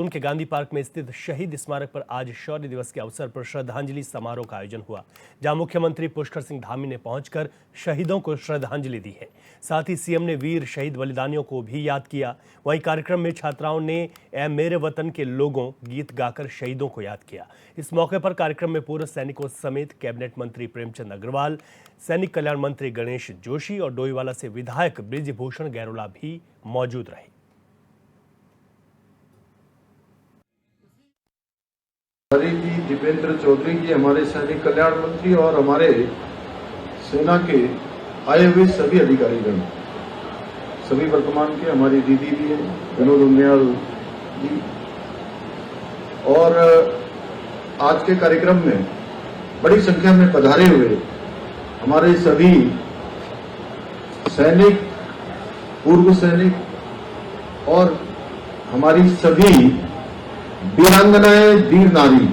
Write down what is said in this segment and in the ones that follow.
उनके गांधी पार्क में स्थित शहीद स्मारक पर आज शौर्य दिवस के अवसर पर श्रद्धांजलि समारोह का आयोजन हुआ, जहां मुख्यमंत्री पुष्कर सिंह धामी ने पहुंचकर शहीदों को श्रद्धांजलि दी है। साथ ही सीएम ने वीर शहीद बलिदानियों को भी याद किया। वहीं कार्यक्रम में छात्राओं ने ए मेरे वतन के लोगों गीत गाकर शहीदों को याद किया। इस मौके पर कार्यक्रम में पूर्व सैनिकों समेत कैबिनेट मंत्री प्रेमचंद अग्रवाल, सैनिक कल्याण मंत्री गणेश जोशी और डोईवाला से विधायक बृजभूषण गैरोला भी मौजूद रहे। जी दीपेंद्र चौधरी जी हमारे सैनिक कल्याण मंत्री और हमारे सेना के आए हुए सभी अधिकारीगण, सभी वर्तमान के, हमारी दीदी भी है विनोद उनियाल जी, और आज के कार्यक्रम में बड़ी संख्या में पधारे हुए हमारे सभी सैनिक, पूर्व सैनिक और हमारी सभी वीरांगनाएं, वीर नारी,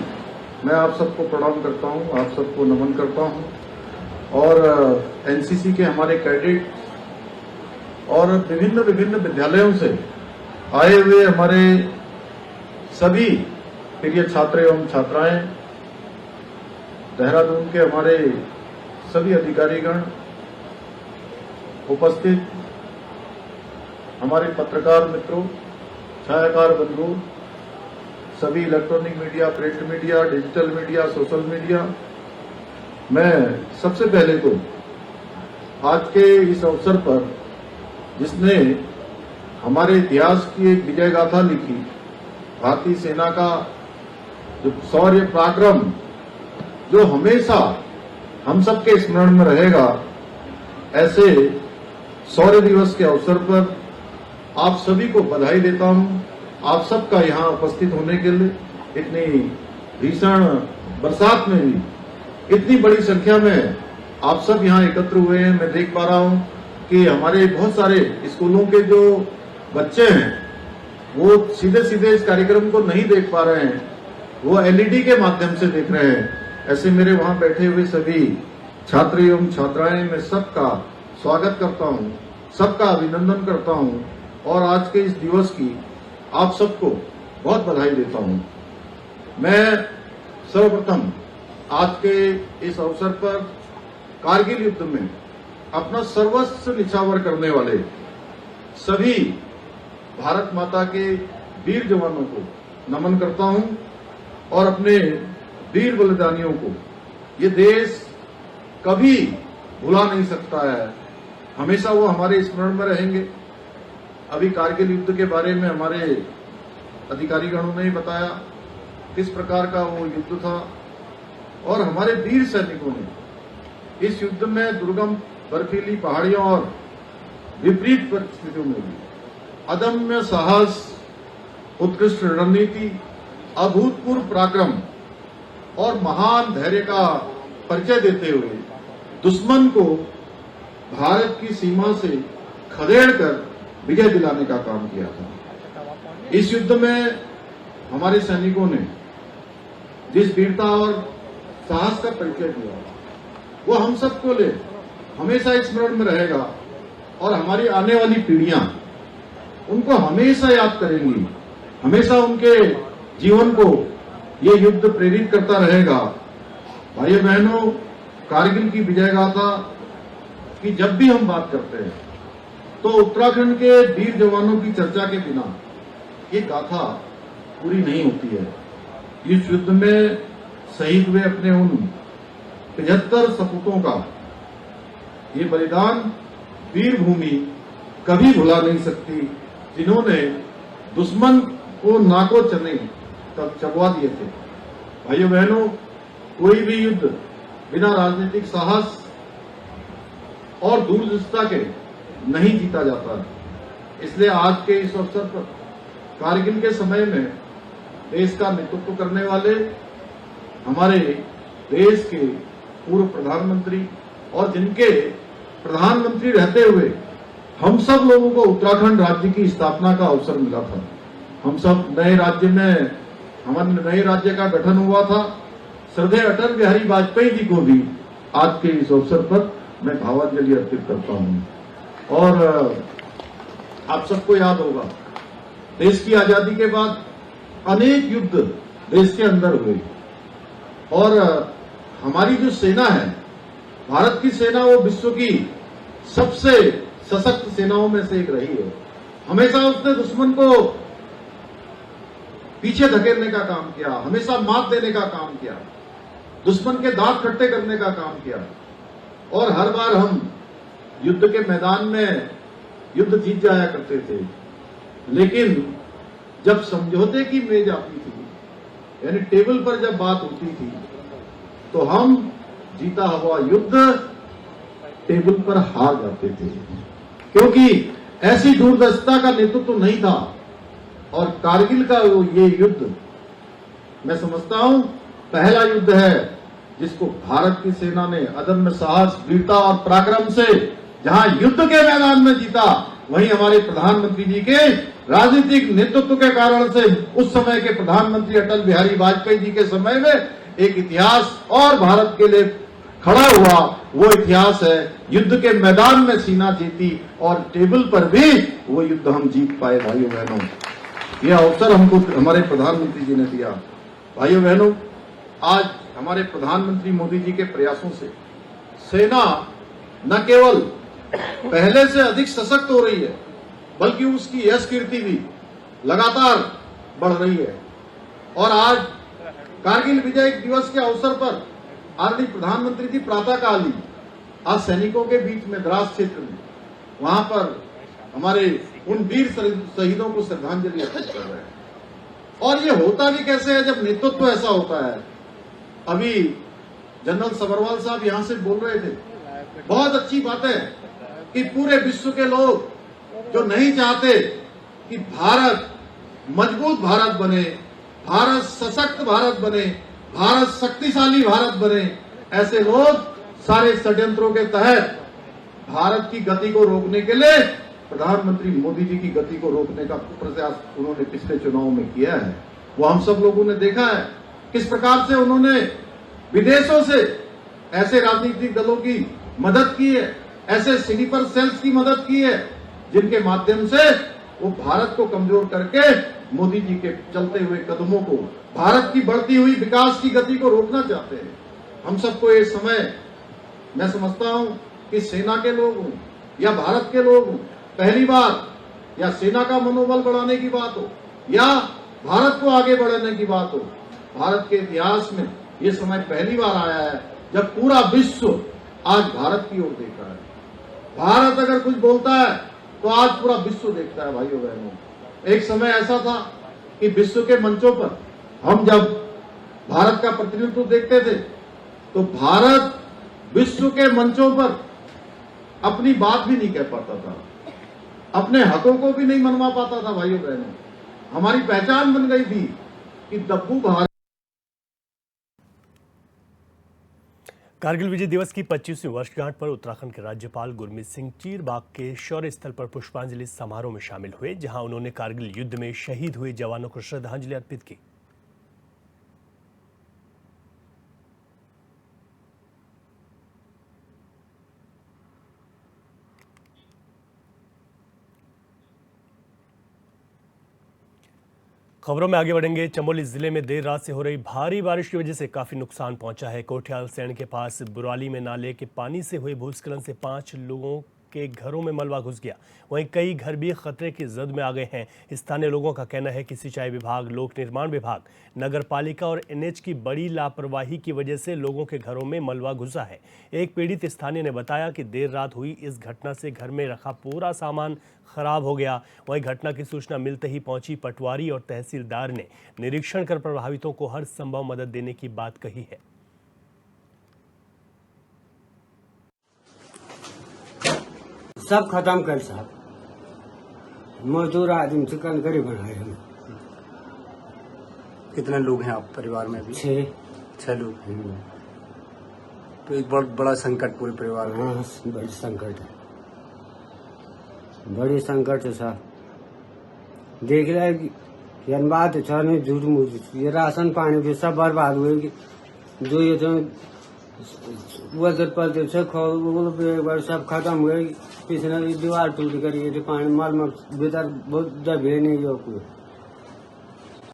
मैं आप सबको प्रणाम करता हूं, आप सबको नमन करता हूं। और एनसीसी के हमारे कैडेट और विभिन्न विद्यालयों से आए हुए हमारे सभी प्रिय छात्र एवं छात्राएं, देहरादून के हमारे सभी अधिकारीगण उपस्थित, हमारे पत्रकार मित्रों, छायाकार बंधु, सभी electronic media, print media, digital media, social media, मैं सबसे पहले तो आज के इस अवसर पर जिसने हमारे इतिहास की एक विजय गाथा लिखी, भारतीय सेना का जो शौर्य पराक्रम जो हमेशा हम सबके स्मरण में रहेगा, ऐसे शौर्य दिवस के अवसर पर आप सभी को बधाई देता हूं। आप सबका यहाँ उपस्थित होने के लिए, इतनी भीषण बरसात में भी इतनी बड़ी संख्या में आप सब यहाँ एकत्र हुए हैं। मैं देख पा रहा हूँ कि हमारे बहुत सारे स्कूलों के जो बच्चे हैं वो सीधे इस कार्यक्रम को नहीं देख पा रहे हैं, वो एलईडी के माध्यम से देख रहे हैं। ऐसे मेरे वहाँ बैठे हुए सभी छात्र एवं छात्राएं, मैं सबका स्वागत करता हूँ, सबका अभिनंदन करता हूँ और आज के इस दिवस की आप सबको बहुत बधाई देता हूं। मैं सर्वप्रथम आज के इस अवसर पर कारगिल युद्ध में अपना सर्वस्व निछावर करने वाले सभी भारत माता के वीर जवानों को नमन करता हूं और अपने वीर बलिदानियों को ये देश कभी भुला नहीं सकता है, हमेशा वो हमारे स्मरण में रहेंगे। अभी कारगिल युद्ध के बारे में हमारे अधिकारीगणों ने बताया किस प्रकार का वो युद्ध था और हमारे वीर सैनिकों ने इस युद्ध में दुर्गम बर्फीली पहाड़ियों और विपरीत परिस्थितियों में भी अदम्य साहस, उत्कृष्ट रणनीति, अभूतपूर्व पराक्रम और महान धैर्य का परिचय देते हुए दुश्मन को भारत की सीमा से खदेड़कर विजय दिलाने का काम किया था। इस युद्ध में हमारे सैनिकों ने जिस वीरता और साहस का परिचय दिया वो हम सबको ले हमेशा स्मरण में रहेगा और हमारी आने वाली पीढ़ियां उनको हमेशा याद करेंगी, हमेशा उनके जीवन को ये युद्ध प्रेरित करता रहेगा। भाइयों बहनों, कारगिल की विजय गाथा की जब भी हम बात करते हैं तो उत्तराखंड के वीर जवानों की चर्चा के बिना ये गाथा पूरी नहीं होती है। इस युद्ध में शहीद हुए अपने उन 75 सपूतों का ये बलिदान वीर भूमि कभी भुला नहीं सकती, जिन्होंने दुश्मन को नाको चने तक चबवा दिए थे। भाइयों बहनों, कोई भी युद्ध बिना राजनीतिक साहस और दूरदृष्टता के नहीं जीता जाता। इसलिए आज के इस अवसर पर कारगिल के समय में देश का नेतृत्व करने वाले हमारे देश के पूर्व प्रधानमंत्री और जिनके प्रधानमंत्री रहते हुए हम सब लोगों को उत्तराखंड राज्य की स्थापना का अवसर मिला था। हम सब नए राज्य में, हमारे नए राज्य का गठन हुआ था। श्रद्धेय अटल बिहारी वाजपेयी जी को भी आज के इस अवसर पर मैं भावांजलि अर्पित करता हूं। और आप सबको याद होगा, देश की आजादी के बाद अनेक युद्ध देश के अंदर हुए और हमारी जो सेना है, भारत की सेना, वो विश्व की सबसे सशक्त सेनाओं में से एक रही है। हमेशा उसने दुश्मन को पीछे धकेलने का काम किया, हमेशा मात देने का काम किया, दुश्मन के दांत खट्टे करने का काम किया और हर बार हम युद्ध के मैदान में युद्ध जीत जाया करते थे। लेकिन जब समझौते की मेज आती थी, यानी टेबल पर जब बात होती थी, तो हम जीता हुआ युद्ध टेबल पर हार जाते थे, क्योंकि ऐसी दूरदर्शिता का नेतृत्व नहीं था। और कारगिल का ये युद्ध मैं समझता हूं पहला युद्ध है जिसको भारत की सेना ने अदम्य साहस, वीरता और पराक्रम से जहां युद्ध के मैदान में जीता, वहीं हमारे प्रधानमंत्री जी के राजनीतिक नेतृत्व के कारण से उस समय के प्रधानमंत्री अटल बिहारी वाजपेयी जी के समय में एक इतिहास और भारत के लिए खड़ा हुआ। वो इतिहास है युद्ध के मैदान में सीना जीती और टेबल पर भी वो युद्ध हम जीत पाए। भाइयों बहनों, ये अवसर हमको हमारे प्रधानमंत्री जी ने दिया। भाइयों बहनों, आज हमारे प्रधानमंत्री मोदी जी के प्रयासों से सेना न केवल पहले से अधिक सशक्त हो रही है, बल्कि उसकी यश कीर्ति भी लगातार बढ़ रही है। और आज कारगिल विजय दिवस के अवसर पर आदरणीय प्रधानमंत्री जी प्रातःकाल ही आज सैनिकों के बीच में द्रास क्षेत्र में वहां पर हमारे उन वीर शहीदों को श्रद्धांजलि अर्पित कर रहे हैं। और ये होता भी कैसे है जब नेतृत्व ऐसा होता है। अभी जनरल सभरवाल साहब यहां से बोल रहे थे, बहुत अच्छी बात है कि पूरे विश्व के लोग जो नहीं चाहते कि भारत मजबूत भारत बने, भारत सशक्त भारत बने, भारत शक्तिशाली भारत बने, ऐसे लोग सारे षड्यंत्रों के तहत भारत की गति को रोकने के लिए प्रधानमंत्री मोदी जी की गति को रोकने का प्रयास उन्होंने पिछले चुनाव में किया है। वो हम सब लोगों ने देखा है किस प्रकार से उन्होंने विदेशों से ऐसे राजनीतिक दलों की मदद की है, ऐसे स्लीपर सेल्स की मदद की है, जिनके माध्यम से वो भारत को कमजोर करके मोदी जी के चलते हुए कदमों को, भारत की बढ़ती हुई विकास की गति को रोकना चाहते हैं। हम सबको ये समय, मैं समझता हूं कि सेना के लोग हों या भारत के लोग हों, पहली बार या सेना का मनोबल बढ़ाने की बात हो या भारत को आगे बढ़ाने की बात हो, भारत के इतिहास में ये समय पहली बार आया है जब पूरा विश्व आज भारत की ओर देख रहा है। भारत अगर कुछ बोलता है तो आज पूरा विश्व देखता है। भाइयों बहनों, एक समय ऐसा था कि विश्व के मंचों पर हम जब भारत का प्रतिनिधित्व देखते थे तो भारत विश्व के मंचों पर अपनी बात भी नहीं कह पाता था, अपने हकों को भी नहीं मनवा पाता था। भाइयों बहनों, हमारी पहचान बन गई थी कि दब्बू भारत। कारगिल विजय दिवस की 25वीं वर्षगांठ पर उत्तराखंड के राज्यपाल गुरमीत सिंह चीरबाग के शौर्य स्थल पर पुष्पांजलि समारोह में शामिल हुए, जहां उन्होंने कारगिल युद्ध में शहीद हुए जवानों को श्रद्धांजलि अर्पित की। खबरों में आगे बढ़ेंगे। चमोली जिले में देर रात से हो रही भारी बारिश की वजह से काफी नुकसान पहुंचा है। कोठियाल सैण के पास बुराली में नाले के पानी से हुए भूस्खलन से 5 लोगों के घरों में मलबा घुस गया। वहीं कई घर भी खतरे की जद में आ गए हैं। स्थानीय लोगों का कहना है कि सिंचाई विभाग, लोक निर्माण विभाग, नगर पालिका और एनएच की बड़ी लापरवाही की वजह से लोगों के घरों में मलबा घुसा है। एक पीड़ित स्थानीय ने बताया कि देर रात हुई इस घटना से घर में रखा पूरा सामान खराब हो गया। वहीं घटना की सूचना मिलते ही पहुंची पटवारी और तहसीलदार ने निरीक्षण कर प्रभावितों को हर संभव मदद देने की बात कही है। सब खत्म कर साहब, मजदूर आदमी से कल गरीब बनाए हम। कितने लोग हैं आप परिवार में? अभी 6 लोग। तो एक बहुत बड़ा संकट पूरे परिवार में। हाँ, बड़ी संकट है, बड़ी संकट है साहब। देख रहे हैं बात है नहीं, झूठ मूठ, ये राशन पानी भी सब बर्बाद हुए। जो ये तो वजर पर सब खत्म हुए। पिछले दीवार टूट कर ये पानी मल भीतर बहुत दबे नहीं जो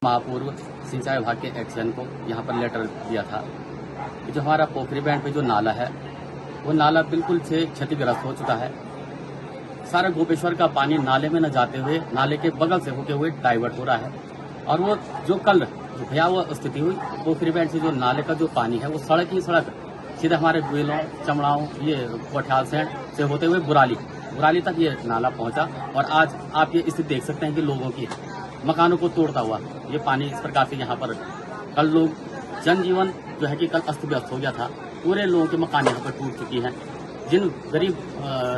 महापूर्व सिंचाई विभाग के एक्शन को यहाँ पर लेटर दिया था कि जो हमारा पोखरी बैंड पे जो नाला है वो नाला बिल्कुल से क्षतिग्रस्त हो चुका है। सारा गोपेश्वर का पानी नाले में न जाते हुए नाले के बगल से होते हुए डाइवर्ट हो रहा है और वो जो कल जो भयावह स्थिति हुई पोखरी बैंड से जो नाले का जो पानी है वो सड़क ही सड़क सीधे हमारे गुएलों चमड़ाओं ये कोठियाल से होते हुए बुराली तक ये नाला पहुंचा और आज आप ये स्थिति देख सकते हैं कि लोगों की मकानों को तोड़ता हुआ ये पानी इस प्रकार से यहाँ पर कल लोग जनजीवन जो है कि कल अस्त व्यस्त हो गया था। पूरे लोगों के मकान यहाँ पर टूट चुकी हैं। जिन गरीब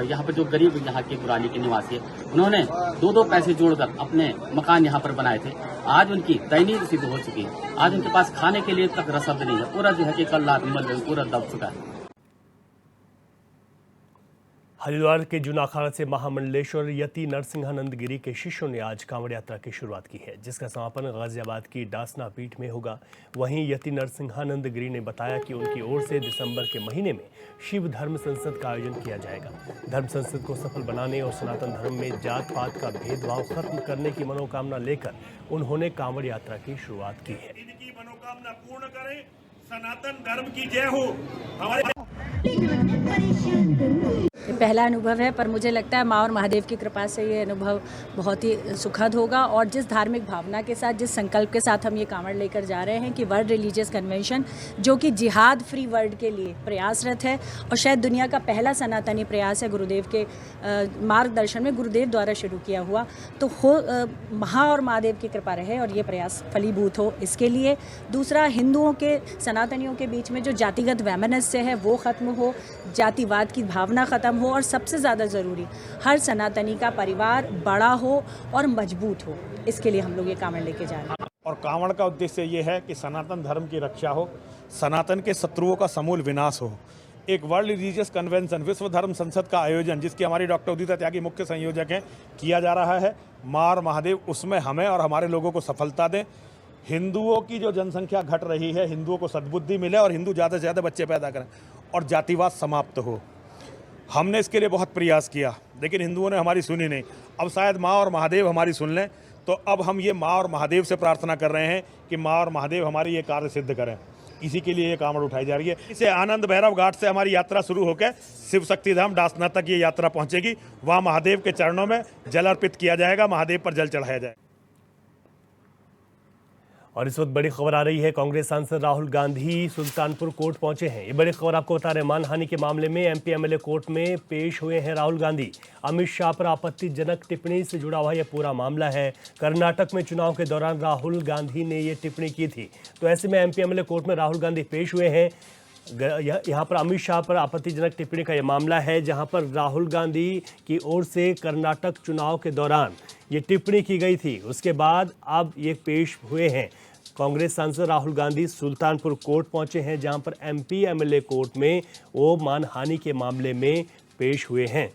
यहाँ पर जो गरीब यहाँ के बुराली के निवासी है उन्होंने दो पैसे जोड़कर अपने मकान यहाँ पर बनाए थे। आज उनकी दयनीय स्थिति हो चुकी है। आज उनके पास खाने के लिए तक रसद नहीं है। पूरा जो है कि कल रात में पूरा दब चुका है। हरिद्वार के जूना अखाड़ा से महामंडलेश्वर यति नरसिंहानंद गिरी के शिष्यों ने आज कांवड़ यात्रा की शुरुआत की है, जिसका समापन गाजियाबाद की डासना पीठ में होगा। वहीं यति नरसिंहानंद गिरी ने बताया कि उनकी ओर से दिसंबर के महीने में शिव धर्म संसद का आयोजन किया जाएगा। धर्म संसद को सफल बनाने और सनातन धर्म में जात पात का भेदभाव खत्म करने की मनोकामना लेकर उन्होंने कांवड़ यात्रा की शुरुआत की है। इनकी मनोकामना पूर्ण करें, सनातन धर्म की जय हो। हमारे ये पहला अनुभव है, पर मुझे लगता है माँ और महादेव की कृपा से ये अनुभव बहुत ही सुखद होगा। और जिस धार्मिक भावना के साथ, जिस संकल्प के साथ हम ये कांवड़ लेकर जा रहे हैं कि वर्ल्ड रिलीजियस कन्वेंशन जो कि जिहाद फ्री वर्ल्ड के लिए प्रयासरत है और शायद दुनिया का पहला सनातनी प्रयास है, गुरुदेव के मार्गदर्शन में गुरुदेव द्वारा शुरू किया हुआ, तो माँ और महादेव की कृपा रहे और ये प्रयास फलीभूत हो। इसके लिए दूसरा, हिंदुओं के सनातनियों के बीच में जो जातिगत वैमनस्य है वो खत्म हो, जातिवाद की भावना खत्म हो और सबसे ज़्यादा ज़रूरी हर सनातनी का परिवार बड़ा हो और मजबूत हो। इसके लिए हम लोग ये कांवड़ लेके जा रहे हैं। और कांवड़ का उद्देश्य ये है कि सनातन धर्म की रक्षा हो, सनातन के शत्रुओं का समूल विनाश हो। एक वर्ल्ड रिलीजियस कन्वेंशन, विश्व धर्म संसद का आयोजन, जिसकी हमारी डॉक्टर उदिता त्यागी मुख्य संयोजक हैं, किया जा रहा है। माँ और महादेव उसमें हमें और हमारे लोगों को सफलता दें। हिंदुओं की जो जनसंख्या घट रही है, हिंदुओं को सद्बुद्धि मिले और हिंदू ज़्यादा से ज़्यादा बच्चे पैदा करें और जातिवाद समाप्त हो। हमने इसके लिए बहुत प्रयास किया, लेकिन हिंदुओं ने हमारी सुनी नहीं। अब शायद माँ और महादेव हमारी सुन लें, तो अब हम ये माँ और महादेव से प्रार्थना कर रहे हैं कि माँ और महादेव हमारी ये कार्य सिद्ध करें। इसी के लिए ये कांवड़ उठाई जा रही है। इसे आनंद भैरव घाट से हमारी यात्रा शुरू होकर शिव शक्ति धाम डासना तक ये यात्रा पहुंचेगी। वहाँ महादेव के चरणों में जल अर्पित किया जाएगा, महादेव पर जल चढ़ाया जाएगा। और इस वक्त बड़ी खबर आ रही है, कांग्रेस सांसद राहुल गांधी सुल्तानपुर कोर्ट पहुंचे हैं। ये बड़ी खबर आपको बता रहे हैं। मानहानि के मामले में एमपी एमएलए कोर्ट में पेश हुए हैं राहुल गांधी। अमित शाह पर आपत्तिजनक टिप्पणी से जुड़ा हुआ यह पूरा मामला है। कर्नाटक में चुनाव के दौरान राहुल गांधी ने ये टिप्पणी की थी, तो ऐसे में एमपी एमएलए कोर्ट में राहुल गांधी पेश हुए हैं। यहाँ पर अमित शाह पर आपत्तिजनक टिप्पणी का यह मामला है, जहाँ पर राहुल गांधी की ओर से कर्नाटक चुनाव के दौरान ये टिप्पणी की गई थी। उसके बाद अब ये पेश हुए हैं। कांग्रेस सांसद राहुल गांधी सुल्तानपुर कोर्ट पहुंचे हैं, जहां पर एमपी एमएलए कोर्ट में वो मानहानि के मामले में पेश हुए हैं।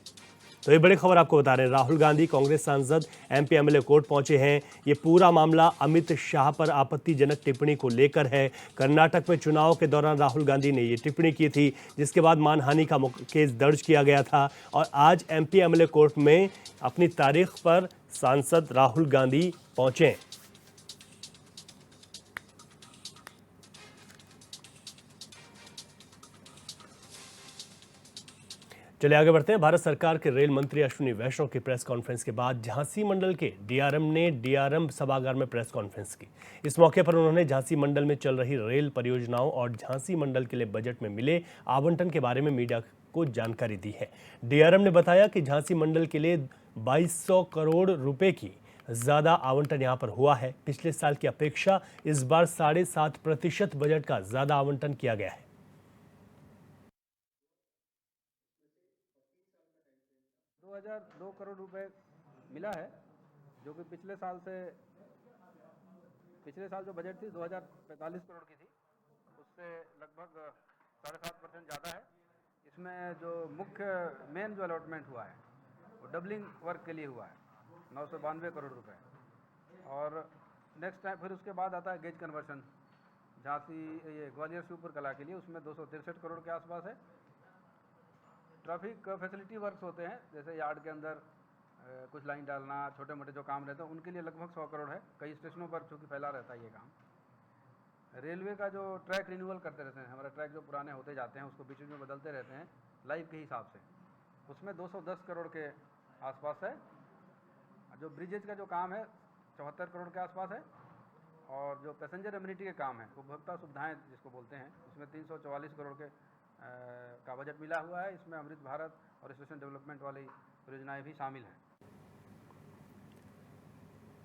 तो ये बड़ी खबर आपको बता रहे हैं, राहुल गांधी कांग्रेस सांसद एमपी एमएलए कोर्ट पहुंचे हैं। ये पूरा मामला अमित शाह पर आपत्तिजनक टिप्पणी को लेकर है। कर्नाटक में चुनाव के दौरान राहुल गांधी ने ये टिप्पणी की थी, जिसके बाद मानहानि का केस दर्ज किया गया था और आज एमपी एमएलए कोर्ट में अपनी तारीख पर सांसद राहुल गांधी पहुंचे। चलिए आगे बढ़ते हैं। भारत सरकार के रेल मंत्री अश्विनी वैष्णव की प्रेस कॉन्फ्रेंस के बाद झांसी मंडल के डीआरएम ने डीआरएम सभागार में प्रेस कॉन्फ्रेंस की। इस मौके पर उन्होंने झांसी मंडल में चल रही रेल परियोजनाओं और झांसी मंडल के लिए बजट में मिले आवंटन के बारे में मीडिया को जानकारी दी है। डीआरएम ने बताया कि झांसी मंडल के लिए 2200 करोड़ रुपए की ज़्यादा आवंटन यहाँ पर हुआ है। पिछले साल की अपेक्षा इस बार 7.5% बजट का ज़्यादा आवंटन किया गया है। 2002 करोड़ रुपए मिला है, जो कि पिछले साल जो बजट थी 2045 करोड़ की थी, उससे लगभग 7.5% ज़्यादा है। इसमें जो मुख्य मेन जो अलॉटमेंट हुआ है वो डबलिंग वर्क के लिए हुआ है, 992 करोड़ रुपए। और नेक्स्ट टाइम फिर उसके बाद आता है गेज कन्वर्शन झांसी ये ग्वालियर शिवपुर कला के लिए, उसमें 263 करोड़ के आसपास है। ट्रैफिक फैसिलिटी वर्क्स होते हैं, जैसे यार्ड के अंदर कुछ लाइन डालना, छोटे मोटे जो काम रहते हैं उनके लिए लगभग 100 करोड़ है। कई स्टेशनों पर चूँकि फैला रहता है ये काम। रेलवे का जो ट्रैक रिन्यूअल करते रहते हैं, हमारा ट्रैक जो पुराने होते जाते हैं उसको बीच बीच में बदलते रहते हैं लाइव के हिसाब से, उसमें 210 करोड़ के आसपास है। जो ब्रिजेज का जो काम है 74 करोड़ के आसपास है, और जो पैसेंजर एमिनिटी के काम है, उपभोक्ता सुविधाएं जिसको बोलते हैं, उसमें 344 करोड़ के का बजट मिला हुआ है। इसमें अमृत भारत और स्टेशन डेवलपमेंट वाली परियोजनाएं भी शामिल हैं।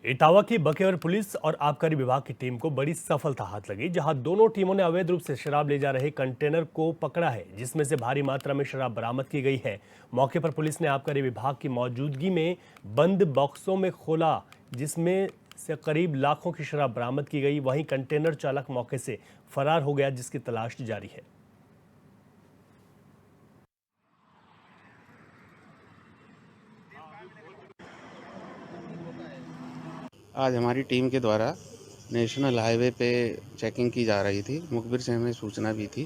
इटावा की बकेवर पुलिस और आबकारी विभाग की टीम को बड़ी सफलता हाथ लगी, जहां दोनों टीमों ने अवैध रूप से शराब ले जा रहे कंटेनर को पकड़ा है, जिसमें से भारी मात्रा में शराब बरामद की गई है। मौके पर पुलिस ने आबकारी विभाग की मौजूदगी में बंद बॉक्सों में खोला, जिसमें से करीब लाखों की शराब बरामद की गई। वहीं कंटेनर चालक मौके से फरार हो गया, जिसकी तलाश जारी है। आज हमारी टीम के द्वारा नेशनल हाईवे पे चेकिंग की जा रही थी। मुखबिर से हमें सूचना भी थी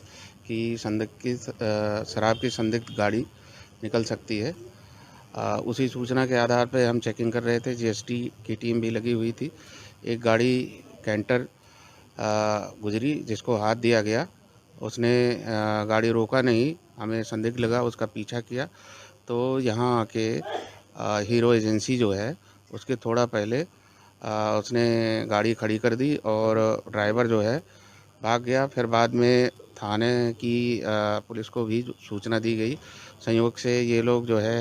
कि शराब की संदिग्ध गाड़ी निकल सकती है। उसी सूचना के आधार पे हम चेकिंग कर रहे थे। जीएसटी की टीम भी लगी हुई थी। एक गाड़ी कैंटर गुजरी, जिसको हाथ दिया गया। उसने गाड़ी रोका नहीं, हमें संदिग्ध लगा, उसका पीछा किया। तो यहाँ आके हीरो एजेंसी जो है उसके थोड़ा पहले उसने गाड़ी खड़ी कर दी और ड्राइवर जो है भाग गया। फिर बाद में थाने की पुलिस को भी सूचना दी गई। संयोग से ये लोग जो है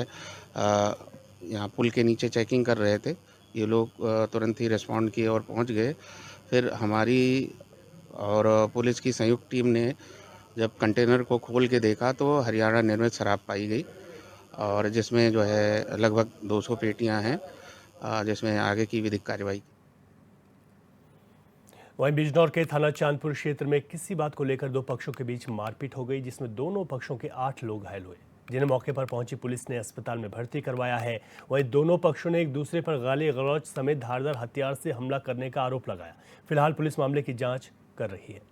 यहाँ पुल के नीचे चेकिंग कर रहे थे। ये लोग तुरंत ही रिस्पॉन्ड किए और पहुँच गए। फिर हमारी और पुलिस की संयुक्त टीम ने जब कंटेनर को खोल के देखा तो हरियाणा निर्मित शराब पाई गई, और जिसमें जो है लगभग 200 पेटियाँ हैं, जिसमें आगे की विधिक कार्रवाई। वहीं बिजनौर के थाना चांदपुर क्षेत्र में किसी बात को लेकर दो पक्षों के बीच मारपीट हो गई, जिसमें दोनों पक्षों के 8 लोग घायल हुए, जिन्हें मौके पर पहुंची पुलिस ने अस्पताल में भर्ती करवाया है। वहीं दोनों पक्षों ने एक दूसरे पर गाली गलौज समेत धारदार हथियार से हमला करने का आरोप लगाया। फिलहाल पुलिस मामले की जांच कर रही है।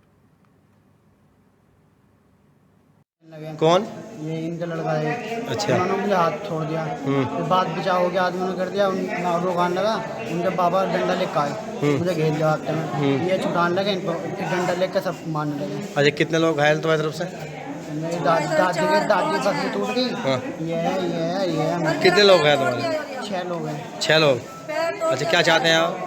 कौन? ये इनका लड़का है। अच्छा। उन्होंने मुझे हाथ छोड़ दिया, फिर बात बचाव हो गया, आदमी ने कर दिया, रोकान लगा। उनके पापा डंडा लेकर आए, मुझे घेर लिया हाथ में। ये छुटाने लगे, इनको डंडा लेकर सब मारने लगे। अच्छा, कितने लोग घायल तुम्हारी तरफ से? मेरी दादी पसली टूट गई। हाँ। ये कितने लोग हैं तुम्हारे? 6 लोग हैं। 6 लोग। अच्छा, क्या चाहते हैं आप?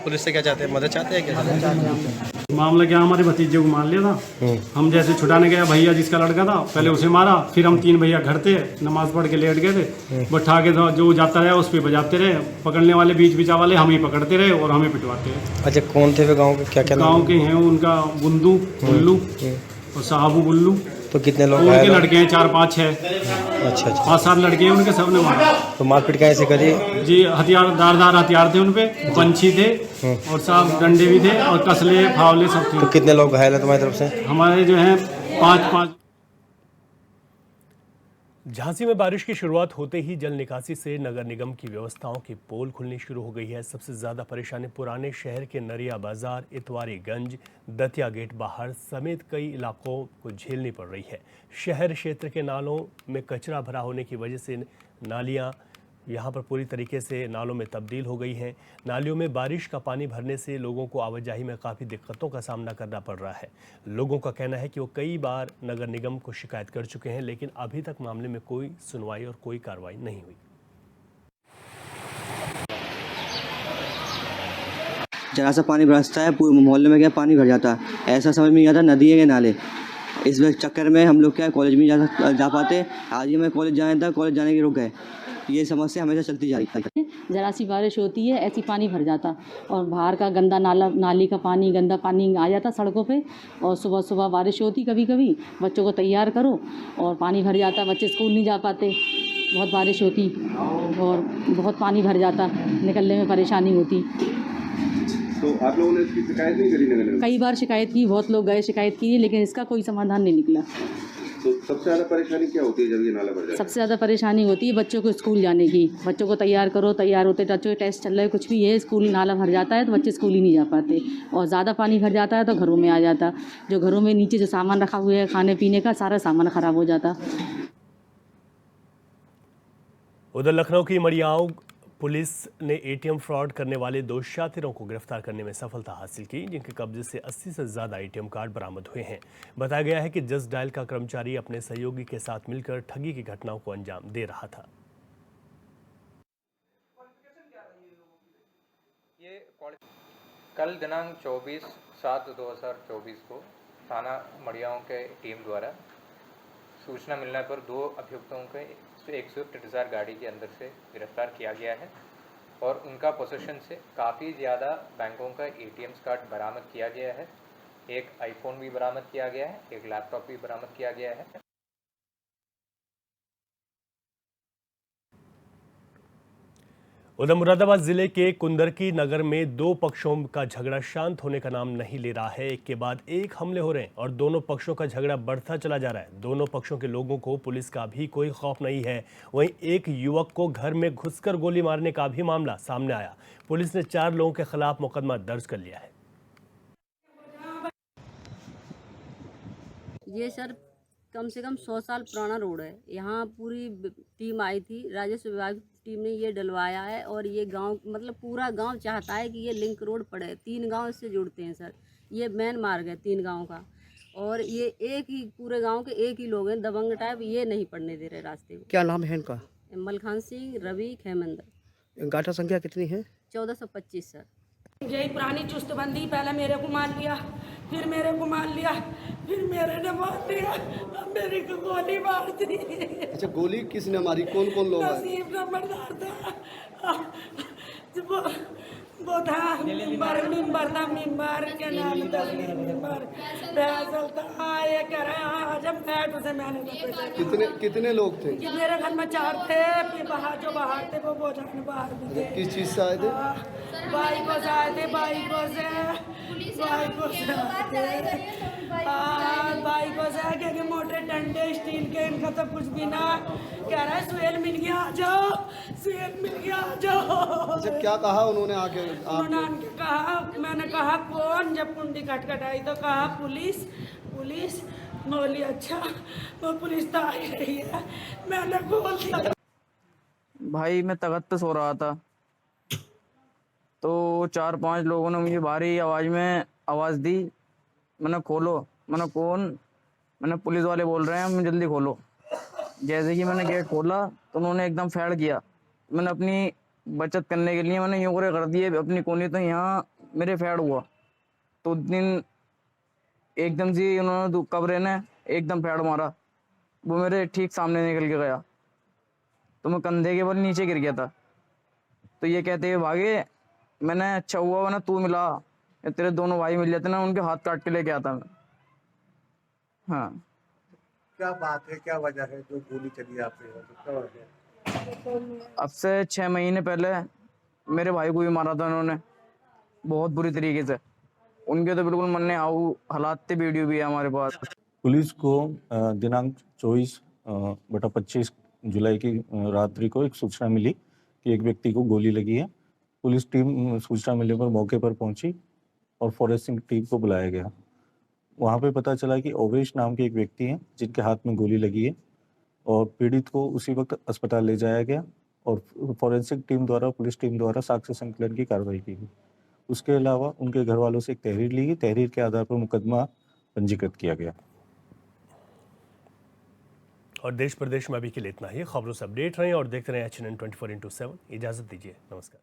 पुलिस से क्या चाहते हैं? मदद चाहते हैं क्या? मामला क्या, हमारे भतीजे को मार लिया था। हम जैसे छुटाने गया, भैया जिसका लड़का था पहले उसे मारा, फिर हम 3 भैया घर थे, नमाज पढ़ के लेट गए थे। बैठा के जो जाता रहा उस पर बजाते रहे। पकड़ने वाले बीच बिचा वाले हम ही पकड़ते रहे और हमें पिटवाते रहे। अच्छा, कौन थे वे गाँव के? क्या क्या गाँव के हैं? उनका बुंदू बुल्लू और साहबू बुल्लू। तो कितने लोग? उनके लड़के हैं 4, 5, 6। अच्छा। 5-7 लड़के हैं, उनके सबने मारा। तो मारपीट कैसे करी जी? हथियार, धारदार हथियार थे उनपे, पंछी थे और सब डंडे भी थे और कसले फावले सब थे। तो कितने लोग घायल हैं तुम्हारी तरफ से? हमारे जो हैं 5-5। झांसी में बारिश की शुरुआत होते ही जल निकासी से नगर निगम की व्यवस्थाओं की पोल खुलनी शुरू हो गई है। सबसे ज्यादा परेशानी पुराने शहर के नरिया बाजार, इतवारीगंज, दतिया गेट बाहर समेत कई इलाकों को झेलनी पड़ रही है। शहर क्षेत्र के नालों में कचरा भरा होने की वजह से नालियां यहाँ पर पूरी तरीके से नालों में तब्दील हो गई हैं। नालियों में बारिश का पानी भरने से लोगों को आवाजाही में काफ़ी दिक्कतों का सामना करना पड़ रहा है। लोगों का कहना है कि वो कई बार नगर निगम को शिकायत कर चुके हैं, लेकिन अभी तक मामले में कोई सुनवाई और कोई कार्रवाई नहीं हुई। जरा सा पानी बरसता है, पूरे मोहल्ले में क्या पानी भर जाता है। ऐसा समझ में नहीं आता नदी है या नाले। इस चक्कर में हम लोग क्या कॉलेज में जा पाते। आज ही मैं कॉलेज जाना था, कॉलेज जाने के रुक गए। ये समस्या हमेशा चलती जा रही है। ज़रा सी बारिश होती है ऐसी पानी भर जाता, और बाहर का गंदा नाली का पानी, गंदा पानी आ जाता सड़कों पे। और सुबह सुबह बारिश होती, कभी कभी बच्चों को तैयार करो और पानी भर जाता, बच्चे स्कूल नहीं जा पाते। बहुत बारिश होती और बहुत पानी भर जाता, निकलने में परेशानी होती। तो आप लोगों ने इसकी शिकायत नहीं करी नगर निगम? कई बार शिकायत की, बहुत लोग गए शिकायत की, लेकिन इसका कोई समाधान नहीं निकला। तो सबसे ज़्यादा परेशानी क्या होती है जब ये नाला भर जाता है? सबसे ज़्यादा परेशानी होती है बच्चों को स्कूल जाने की। बच्चों को तैयार करो, तैयार होते बच्चों के टेस्ट चल रहे, कुछ भी है, स्कूल नाला भर जाता है तो बच्चे स्कूल ही नहीं जा पाते। और ज़्यादा पानी भर जाता है तो घरों में आ जाता, जो घरों में नीचे जो सामान रखा हुआ है खाने पीने का, सारा सामान ख़राब हो जाता। उधर लखनऊ की मड़ियाओं पुलिस ने एटीएम फ्रॉड करने वाले 2 शातिरों को गिरफ्तार करने में सफलता हासिल की, जिनके कब्जे से 80 से ज्यादा एटीएम कार्ड बरामद हुए हैं। बताया गया है कि जस्ट डायल का कर्मचारी अपने सहयोगी के साथ मिलकर ठगी की घटनाओं को अंजाम दे रहा था। कल दिनांक 24/7/2024 को थाना मड़ियाओं के टीम द्वारा सूचना मिलने पर 2 अभियुक्तों के एक स्विफ्ट डिज़ायर गाड़ी के अंदर से गिरफ्तार किया गया है और उनका पोजीशन से काफ़ी ज़्यादा बैंकों का एटीएम्स कार्ड बरामद किया गया है। एक आईफोन भी बरामद किया गया है, एक लैपटॉप भी बरामद किया गया है। उधर मुरादाबाद जिले के कुंदरकी नगर में 2 पक्षों का झगड़ा शांत होने का नाम नहीं ले रहा है। एक के बाद एक हमले हो रहे हैं और दोनों पक्षों का झगड़ा बढ़ता चला जा रहा है। दोनों पक्षों के लोगों को पुलिस का भी कोई खौफ नहीं है। वहीं एक युवक को घर में घुसकर गोली मारने का भी मामला सामने आया। पुलिस ने 4 लोगों के खिलाफ मुकदमा दर्ज कर लिया है। ये सर कम से कम 100 साल पुराना रोड है। यहाँ पूरी टीम आई थी, राजस्व विभाग टीम ने ये डलवाया है और ये गांव मतलब पूरा गांव चाहता है कि ये लिंक रोड पड़े। 3 गांव इससे जुड़ते हैं सर, ये मेन मार्ग है 3 गांव का और ये एक ही पूरे गांव के एक ही लोग हैं दबंग टाइप, ये नहीं पड़ने दे रहे रास्ते को। क्या नाम है इनका? मलखान सिंह, रवि, खेमंदर। गाठा संख्या कितनी है? 1425 सर। यही पुरानी चुस्तबंदी, पहले मेरे को मार लिया, फिर मेरे को मार लिया, फिर मेरे ने मार लिया, अब मेरे को गोली मार दी। अच्छा, गोली किसने मारी? कौन कौन लोग आए? नसीब नंबरदार था, वो था मिम्बर था, मिम्बर के नाम मिम्बर फैसल था। ये कह रहे हैं जब बैठ उसे मैंने कितने लोग थे? कि मेरे घर में 4 थे, फिर जो बाहर थे वो जाने बाहर भी थे। किस चीज से आए थे? बाइकों से आए थे, बाइकों से आए क्योंकि मोटे डंडे स्टील के, इनका तो कुछ भी ना। कह रहा है सुहेल मिल गया, आ जाओ, सुहेल मिल गया, आ जाओ। अच्छा, क्या कहा उन्होंने आके? उन्होंने कहा, मैंने कहा कौन? जब कुंडी खटखटाई तो कहा पुलिस। पुलिस बोली अच्छा, वो पुलिस तो आई रही है। मैंने बोल दिया। भाई मैं तख्त पे सो रहा था तो 4-5 लोगों ने मुझे भारी आवाज़ में आवाज़ दी। मैंने खोलो, मैंने कौन? मैंने पुलिस वाले बोल रहे हैं, मैं जल्दी खोलो। जैसे कि मैंने गेट खोला तो उन्होंने एकदम फैड़ किया। मैंने अपनी बचत करने के लिए मैंने यूँ कर दिए अपनी कोनी, तो यहाँ मेरे फैड़ हुआ तो दिन एकदम से उन्होंने कब्रे ने एकदम फैड़ मारा। वो मेरे ठीक सामने निकल के गया तो मैं कंधे के बल नीचे गिर गया था। तो ये कहते हुए भागे। मैंने अच्छा हुआ वरना तू मिला, तेरे दोनों भाई मिल जाते ना, उनके हाथ काट के लेके आता मैं। हाँ, क्या बात है, क्या वजह है जो गोली चली आप पे? क्या वजह? अब से 6 महीने पहले मेरे भाई को भी मारा था उन्होंने बहुत बुरी तरीके से। उनके तो बिल्कुल मरने आओ हालात थे, वीडियो भी है हमारे पास। पुलिस को दिनांक 24/25 जुलाई की रात्रि को एक सूचना मिली कि एक व्यक्ति को गोली लगी है। पुलिस टीम सूचना मिलने पर मौके पर पहुंची और फॉरेंसिक टीम को बुलाया गया। वहां पे पता चला कि ओवेश नाम के एक व्यक्ति हैं जिनके हाथ में गोली लगी है और पीड़ित को उसी वक्त अस्पताल ले जाया गया और फॉरेंसिक टीम द्वारा, पुलिस टीम द्वारा साक्ष्य संकलन की कार्रवाई की गई। उसके अलावा उनके घर वालों से एक तहरीर ली गई। तहरीर के आधार पर मुकदमा पंजीकृत किया गया। और देश प्रदेश में अभी के लिए इतना ही। खबरों से अपडेट रहें और देखते रहें HNN 24/7। इजाजत दीजिए, नमस्कार।